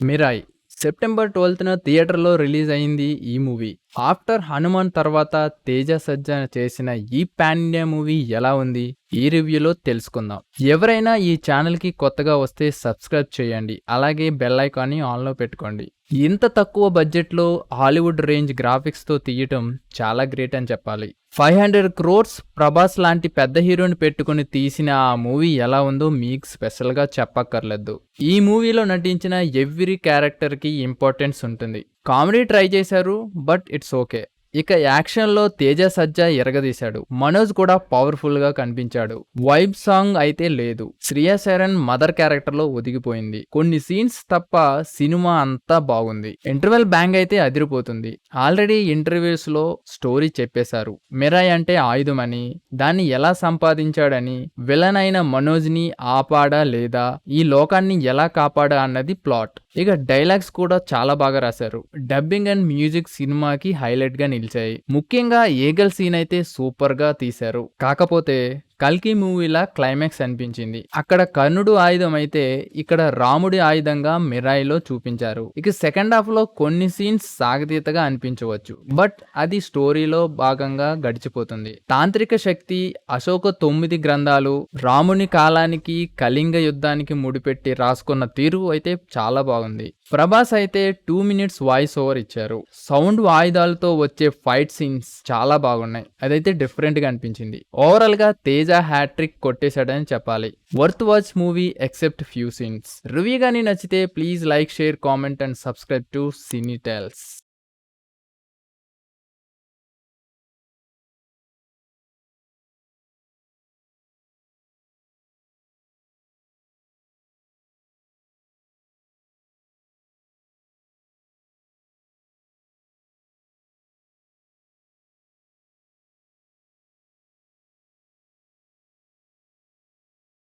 Mirai September 12న థియేటర్లో release అయింది ఈ మూవీ. ఆఫ్టర్ హనుమాన్ తర్వాత తేజ సజ్జా చేసిన ఈ పాన్ ఇండియా మూవీ ఎలా ఉంది ఈ రివ్యూలో తెలుసుకుందాం. ఎవరైనా ఈ ఛానల్కి కొత్తగా వస్తే సబ్స్క్రైబ్ చేయండి, అలాగే బెల్ ఐకాన్ని ఆన్లో పెట్టుకోండి. ఇంత తక్కువ బడ్జెట్లో హాలీవుడ్ రేంజ్ గ్రాఫిక్స్తో తీయటం చాలా గ్రేట్ అని చెప్పాలి. 500 crores ప్రభాస్ లాంటి పెద్ద హీరోని పెట్టుకుని తీసిన ఆ మూవీ ఎలా ఉందో మీకు స్పెషల్గా చెప్పక్కర్లేదు. ఈ మూవీలో నటించిన ఎవ్రీ క్యారెక్టర్కి ఇంపార్టెన్స్ ఉంటుంది. కామెడీ ట్రై చేశారు, బట్ ఇట్స్ ఓకే. ఇక యాక్షన్లో తేజ సజ్జా ఎరగదీశాడు. మనోజ్ కూడా పవర్ఫుల్ గా కనిపించాడు. వైబ్ సాంగ్ అయితే లేదు. శ్రియా శరణ్ మదర్ క్యారెక్టర్ లో ఒదిగిపోయింది. కొన్ని సీన్స్ తప్ప సినిమా అంతా బాగుంది. ఇంటర్వెల్ బ్యాంగ్ అయితే అదిరిపోతుంది. ఆల్రెడీ ఇంటర్వ్యూస్ లో స్టోరీ చెప్పేశారు. మిరాయ్ అంటే ఆయుధం అని, దాన్ని ఎలా సంపాదించాడని, విలన్ అయిన మనోజ్ ని ఆపాడా లేదా, ఈ లోకాన్ని ఎలా కాపాడా అన్నది ప్లాట్. ఇక డైలాగ్స్ కూడా చాలా బాగా రాశారు. డబ్బింగ్ అండ్ మ్యూజిక్ సినిమాకి హైలైట్ గా నిలిచాయి. ముఖ్యంగా ఏగల్ సీన్ అయితే సూపర్ గా తీశారు. కాకపోతే కల్కి మూవీలా క్లైమాక్స్ అనిపించింది. అక్కడ కర్ణుడు ఆయుధం అయితే ఇక్కడ రాముడి ఆయుధంగా మిరాయిలో చూపించారు. ఇక సెకండ్ హాఫ్ లో కొన్ని సీన్స్ సాగతీతగా అనిపించవచ్చు, బట్ అది స్టోరీలో భాగంగా గడిచిపోతుంది. తాంత్రిక శక్తి, అశోక 9 గ్రంథాలు, రాముని కాలానికి కళింగ యుద్ధానికి ముడిపెట్టి రాసుకున్న తీరు అయితే చాలా బాగుంది. ప్రభాస్ అయితే 2 minutes వాయిస్ ఓవర్ ఇచ్చారు. సౌండ్ ఆయుధాలతో వచ్చే ఫైట్ సీన్స్ చాలా బాగున్నాయి. అదైతే డిఫరెంట్ గా అనిపించింది. ఓవరాల్ గా తేజ హ్యాట్రిక్ కొట్టేశాడని చెప్పాలి. Worth watch movie except few scenes. Review గానీ నచ్చితే please like, share, comment and subscribe to cine tells.